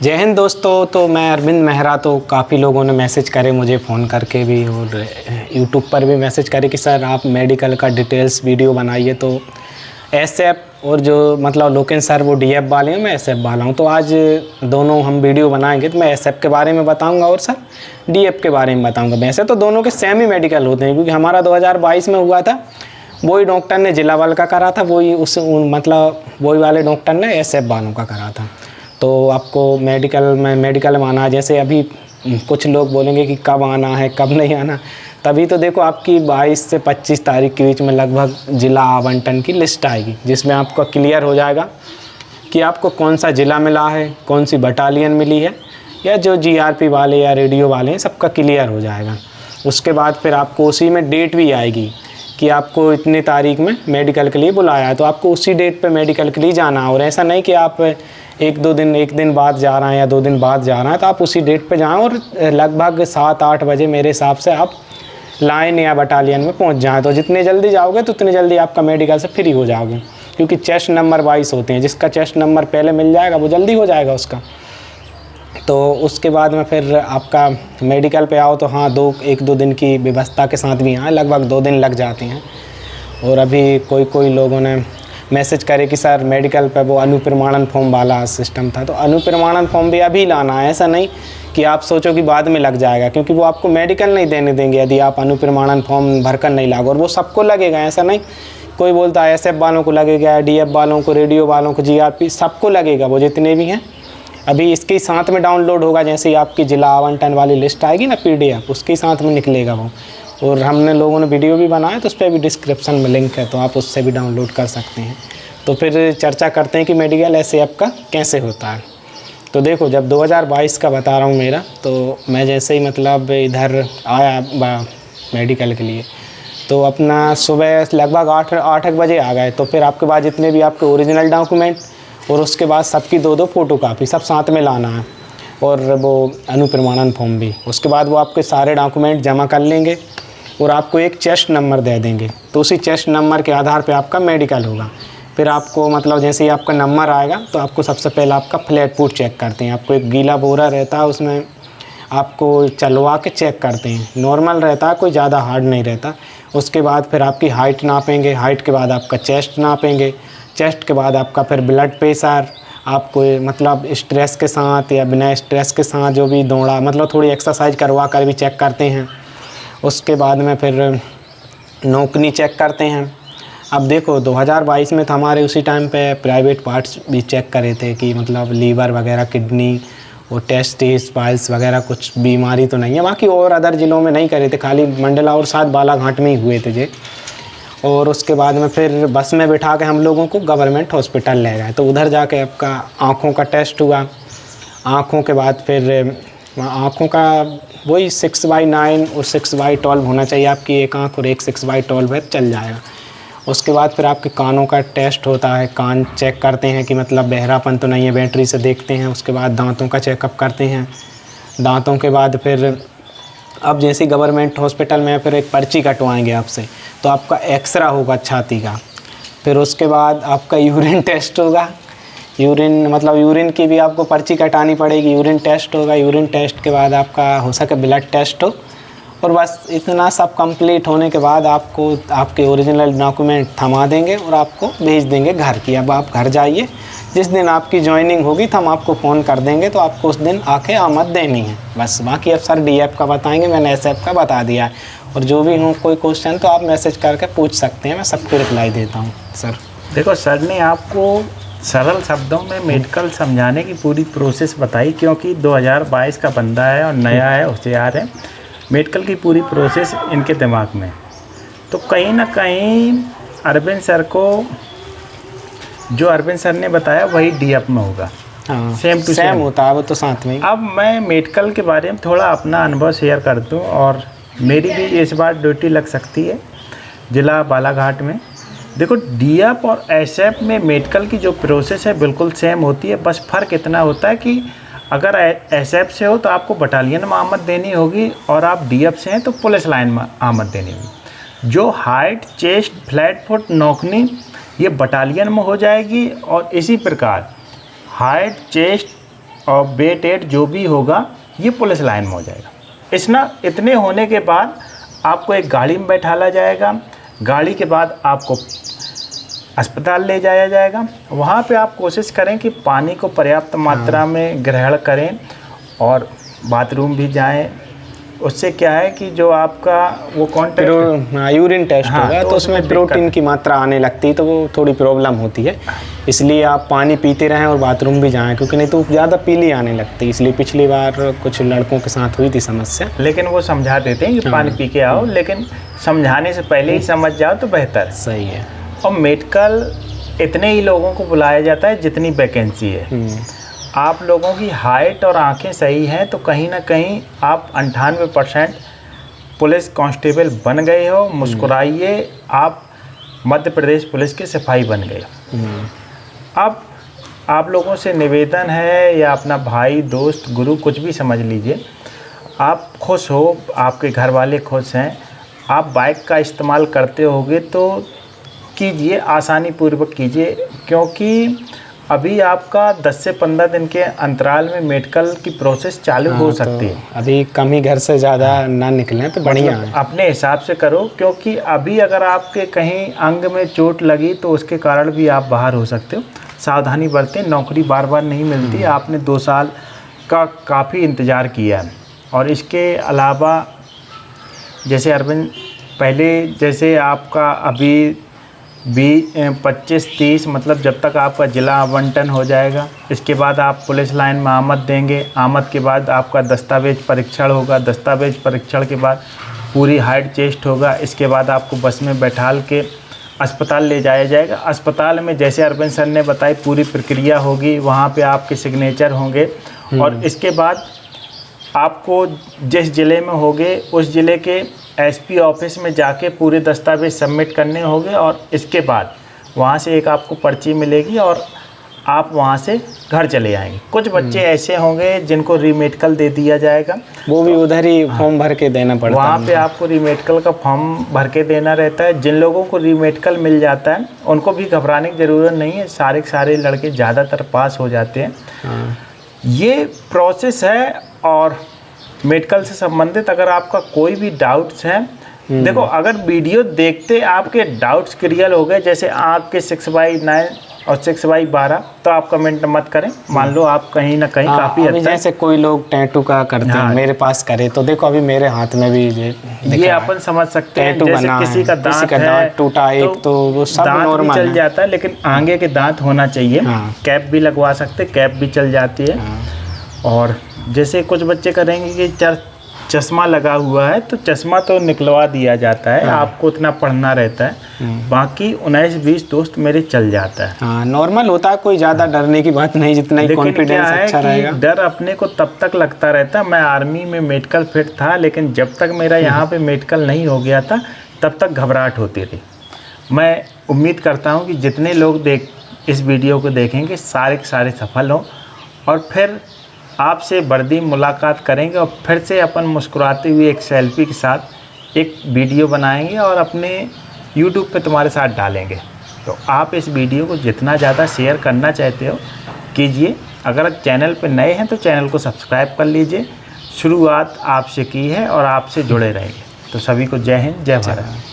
जय हिंद दोस्तों। तो मैं अरविंद मेहरा। तो काफ़ी लोगों ने मैसेज करे मुझे फ़ोन करके भी और यूट्यूब पर भी मैसेज करे कि सर आप मेडिकल का डिटेल्स वीडियो बनाइए। तो एसएफ और जो मतलब लोकेन सर वो डीएफ वाले हैं, मैं एसएफ वाला हूँ। तो आज दोनों हम वीडियो बनाएंगे। तो मैं एसएफ के बारे में बताऊँगा और सर डीएफ के बारे में बताऊँगा। वैसे तो दोनों के सेम ही मेडिकल होते हैं, क्योंकि हमारा 2022 में हुआ था, वही डॉक्टर ने जिला वाल का करा था, वही वही वाले डॉक्टर ने एसएफ वालों का करा था। तो आपको मेडिकल में आना है। जैसे अभी कुछ लोग बोलेंगे कि कब आना है कब नहीं आना, तभी तो देखो आपकी 22 से 25 तारीख के बीच में लगभग ज़िला आवंटन की लिस्ट आएगी, जिसमें आपको क्लियर हो जाएगा कि आपको कौन सा ज़िला मिला है, कौन सी बटालियन मिली है, या जो जीआरपी वाले या रेडियो वाले हैं सबका क्लियर हो जाएगा। उसके बाद फिर आपको उसी में डेट भी आएगी कि आपको इतनी तारीख में मेडिकल के लिए बुलाया है, तो आपको उसी डेट पे मेडिकल के लिए जाना है। और ऐसा नहीं कि आप एक दिन बाद जा रहे हैं या 2 दिन बाद जा रहे हैं, तो आप उसी डेट पे जाएं और लगभग 7-8 बजे मेरे हिसाब से आप लाइन या बटालियन में पहुंच जाएं। तो जितने जल्दी जाओगे तो उतनी जल्दी आपका मेडिकल से फ्री हो जाओगे, क्योंकि चेस्ट नंबर 22 होते हैं। जिसका चेस्ट नंबर पहले मिल जाएगा वो जल्दी हो जाएगा उसका। तो उसके बाद में फिर आपका मेडिकल पे आओ तो हाँ 1-2 दिन की व्यवस्था के साथ भी यहाँ लगभग 2 दिन लग जाते हैं। और अभी कोई लोगों ने मैसेज करे कि सर मेडिकल पे वो अनुप्रमाणन फॉर्म वाला सिस्टम था, तो अनुप्रमाणन फॉर्म भी अभी लाना है। ऐसा नहीं कि आप सोचो कि बाद में लग जाएगा, क्योंकि वो आपको मेडिकल नहीं देने देंगे यदि आप अनुप्रमाणन फॉर्म भरकर नहीं लाओगे। और वो सबको लगेगा, ऐसा नहीं कोई बोलता है एसएफ वालों को लगेगा, डीएफ वालों को, रेडियो वालों को, जीआरपी सबको लगेगा, वो जितने भी हैं। अभी इसके साथ में डाउनलोड होगा, जैसे ही आपकी जिला आवंटन वाली लिस्ट आएगी ना पीडीएफ, उसके साथ में निकलेगा वो। और हमने लोगों ने वीडियो भी बनाया, तो उस पर भी डिस्क्रिप्शन में लिंक है, तो आप उससे भी डाउनलोड कर सकते हैं। तो फिर चर्चा करते हैं कि मेडिकल एसएफ का कैसे होता है। तो देखो, जब 2022 का बता रहा हूँ मेरा, तो मैं जैसे ही मतलब इधर आया मेडिकल के लिए, तो अपना सुबह लगभग 8 बजे आ गए। तो फिर आपके बाद जितने भी आपके ओरिजिनल डॉक्यूमेंट और उसके बाद सबकी 2-2 फ़ोटोकॉपी सब साथ में लाना है, और वो अनुप्रमाणन फॉर्म भी। उसके बाद वो आपके सारे डॉक्यूमेंट जमा कर लेंगे और आपको एक चेस्ट नंबर दे देंगे। तो उसी चेस्ट नंबर के आधार पे आपका मेडिकल होगा। फिर आपको मतलब जैसे ही आपका नंबर आएगा तो आपको सबसे पहले आपका फ्लैट फुट चेक करते हैं। आपको एक गीला बोरा रहता है, उसमें आपको चलवा के चेक करते हैं। नॉर्मल रहता है, कोई ज़्यादा हार्ड नहीं रहता। उसके बाद फिर आपकी हाइट नापेंगे, हाइट के बाद आपका चेस्ट नापेंगे, चेस्ट के बाद आपका फिर ब्लड प्रेशर, आपको मतलब स्ट्रेस के साथ या बिना स्ट्रेस के साथ जो भी दौड़ा, मतलब थोड़ी एक्सरसाइज करवा कर भी चेक करते हैं। उसके बाद में फिर नौकनी चेक करते हैं। अब देखो 2022 में तो हमारे उसी टाइम पे प्राइवेट पार्ट्स भी चेक करे थे कि मतलब लीवर वगैरह, किडनी और टेस्टिस, पाइल्स वगैरह कुछ बीमारी तो नहीं है। बाकी और अदर ज़िलों में नहीं करे थे, खाली मंडला और साथ बालाघाट में ही हुए थे जे। और उसके बाद में फिर बस में बिठा के हम लोगों को गवर्नमेंट हॉस्पिटल ले गए। तो उधर जाके आपका आँखों का टेस्ट हुआ। आँखों के बाद फिर आँखों का वही 6/9 और 6/12 होना चाहिए आपकी एक आँख, और एक 6/12 है, चल जाएगा। उसके बाद फिर आपके कानों का टेस्ट होता है, कान चेक करते हैं कि मतलब बहरापन तो नहीं है, बैटरी से देखते हैं। उसके बाद दांतों का चेकअप करते हैं। दांतों के बाद फिर अब जैसे गवर्नमेंट हॉस्पिटल में फिर एक पर्ची कटवाएंगे आपसे, तो आपका एक्सरा होगा छाती का। फिर उसके बाद आपका यूरिन टेस्ट होगा। यूरिन की भी आपको पर्ची कटानी पड़ेगी। यूरिन टेस्ट होगा। यूरिन टेस्ट के बाद आपका हो सके ब्लड टेस्ट हो। और बस इतना सब कंप्लीट होने के बाद आपको आपके ओरिजिनल डॉक्यूमेंट थमा देंगे और आपको भेज देंगे घर की। अब आप घर जाइए, जिस दिन आपकी ज्वाइनिंग होगी तो हम आपको फ़ोन कर देंगे, तो आपको उस दिन आके आमद देनी है बस। बाकी अब सर डीएफ का बताएंगे, मैंने एसएफ का बता दिया है। और जो भी हो कोई क्वेश्चन तो आप मैसेज करके पूछ सकते हैं, मैं सबको रिप्लाई देता हूँ सर। देखो, सर ने आपको सरल शब्दों में मेडिकल समझाने की पूरी प्रोसेस बताई, क्योंकि 2022 का बंदा है और नया है, होशियार है। मेडिकल की पूरी प्रोसेस इनके दिमाग में, तो कहीं ना कहीं अरविंद सर को जो अरविंद सर ने बताया वही डीएफ में होगा। हाँ, सेम टू सेम होता है वो तो साथ में। अब मैं मेडिकल के बारे में थोड़ा अपना अनुभव शेयर कर दूं, और मेरी भी इस बार ड्यूटी लग सकती है जिला बालाघाट में। देखो, डीएफ और एसएफ में मेडिकल की जो प्रोसेस है बिल्कुल सेम होती है। बस फ़र्क इतना होता है कि अगर एसएफ से हो तो आपको बटालियन में आमद देनी होगी, और आप डीएफ से हैं तो पुलिस लाइन में आमद देनी होगी। जो हाइट, चेस्ट, फ्लैट फुट, नौकनी, ये बटालियन में हो जाएगी। और इसी प्रकार हाइट, चेस्ट और बेट एड जो भी होगा ये पुलिस लाइन में हो जाएगा। इतने होने के बाद आपको एक गाड़ी में बैठाला जाएगा। गाड़ी के बाद आपको अस्पताल ले जाया जाएगा। वहाँ पे आप कोशिश करें कि पानी को पर्याप्त मात्रा में ग्रहण करें और बाथरूम भी जाएं। उससे क्या है कि जो आपका वो यूरिन टेस्ट होगा तो उसमें प्रोटीन की मात्रा आने लगती है, तो वो थोड़ी प्रॉब्लम होती है। इसलिए आप पानी पीते रहें और बाथरूम भी जाएं, क्योंकि नहीं तो ज़्यादा पीली आने लगती है। इसलिए पिछली बार कुछ लड़कों के साथ हुई थी समस्या, लेकिन वो समझा देते हैं कि पानी पी के आओ, लेकिन समझाने से पहले ही समझ जाओ तो बेहतर। सही है। और मेडिकल इतने ही लोगों को बुलाया जाता है जितनी वैकेंसी है। आप लोगों की हाइट और आंखें सही हैं तो कहीं ना कहीं आप 98% पुलिस कांस्टेबल बन गए हो। मुस्कुराइए, आप मध्य प्रदेश पुलिस के सिपाही बन गए। अब आप लोगों से निवेदन है, या अपना भाई दोस्त गुरु कुछ भी समझ लीजिए, आप खुश हो, आपके घर वाले खुश हैं, आप बाइक का इस्तेमाल करते होगे तो कीजिए, आसानी पूर्वक कीजिए, क्योंकि अभी आपका 10 से 15 दिन के अंतराल में मेडिकल की प्रोसेस चालू हो सकती है। अभी कम ही घर से ज़्यादा ना निकलें तो बढ़िया है। अपने हिसाब से करो, क्योंकि अभी अगर आपके कहीं अंग में चोट लगी तो उसके कारण भी आप बाहर हो सकते हो। सावधानी बरतें, नौकरी बार बार नहीं मिलती। आपने 2 साल का काफ़ी इंतज़ार किया है। और इसके अलावा जैसे अरविंद, पहले जैसे आपका अभी 25-30 मतलब जब तक आपका ज़िला आवंटन हो जाएगा, इसके बाद आप पुलिस लाइन में आमद देंगे। आमद के बाद आपका दस्तावेज परीक्षण होगा। दस्तावेज परीक्षण के बाद पूरी हाइट चेस्ट होगा। इसके बाद आपको बस में बैठाल के अस्पताल ले जाया जाएगा। अस्पताल में जैसे अरविंद सर ने बताई पूरी प्रक्रिया होगी, वहाँ पे आपके सिग्नेचर होंगे। और इसके बाद आपको जिस ज़िले में होंगे उस ज़िले के एसपी ऑफिस में जाके पूरे दस्तावेज सबमिट करने होंगे। और इसके बाद वहाँ से एक आपको पर्ची मिलेगी और आप वहाँ से घर चले आएंगे। कुछ बच्चे ऐसे होंगे जिनको रीमेडिकल दे दिया जाएगा, वो भी उधर ही फॉर्म भर के देना पड़ता है। वहाँ पे आपको रीमेडिकल का फॉर्म भर के देना रहता है। जिन लोगों को रीमेडिकल मिल जाता है उनको भी घबराने की ज़रूरत नहीं है। सारे के सारे लड़के ज़्यादातर पास हो जाते हैं। ये प्रोसेस है। और मेडिकल से संबंधित अगर आपका कोई भी डाउट्स हैं, देखो अगर वीडियो देखते आपके डाउट्स क्लियर हो गए, जैसे आँख के 6/9 और 6/12, तो आप कमेंट मत करें। मान लो आप कहीं ना कहीं काफ़ी अभी जैसे कोई लोग टैटू का करते हैं, मेरे पास करे तो देखो अभी मेरे हाथ में भी ये अपन समझ सकते हैं। जैसे किसी का दांत टूटा एक तो वो सब नॉर्मल चल जाता है, लेकिन आगे के दांत होना चाहिए। कैप भी लगवा सकते, कैप भी चल जाती है। और जैसे कुछ बच्चे करेंगे कि चश्मा लगा हुआ है तो चश्मा तो निकलवा दिया जाता है। आपको उतना पढ़ना रहता है। बाकी 19-20 दोस्त मेरे चल जाता है। हाँ, नॉर्मल होता है, कोई ज़्यादा डरने की बात नहीं, जितना ही कॉन्फिडेंस अच्छा रहेगा। डर अपने को तब तक लगता रहता। मैं आर्मी में मेडिकल फिट था, लेकिन जब तक मेरा यहाँ पे मेडिकल नहीं हो गया था तब तक घबराहट होती थी। मैं उम्मीद करता हूँ कि जितने लोग इस वीडियो को देखेंगे सारे के सारे सफल हों, और फिर आपसे वर्दी मुलाकात करेंगे और फिर से अपन मुस्कुराते हुए एक सेल्फी के साथ एक वीडियो बनाएंगे और अपने YouTube पे तुम्हारे साथ डालेंगे। तो आप इस वीडियो को जितना ज़्यादा शेयर करना चाहते हो कीजिए। अगर चैनल पे नए हैं तो चैनल को सब्सक्राइब कर लीजिए। शुरुआत आपसे की है और आपसे जुड़े रहेंगे। तो सभी को जय हिंद, जय भारत।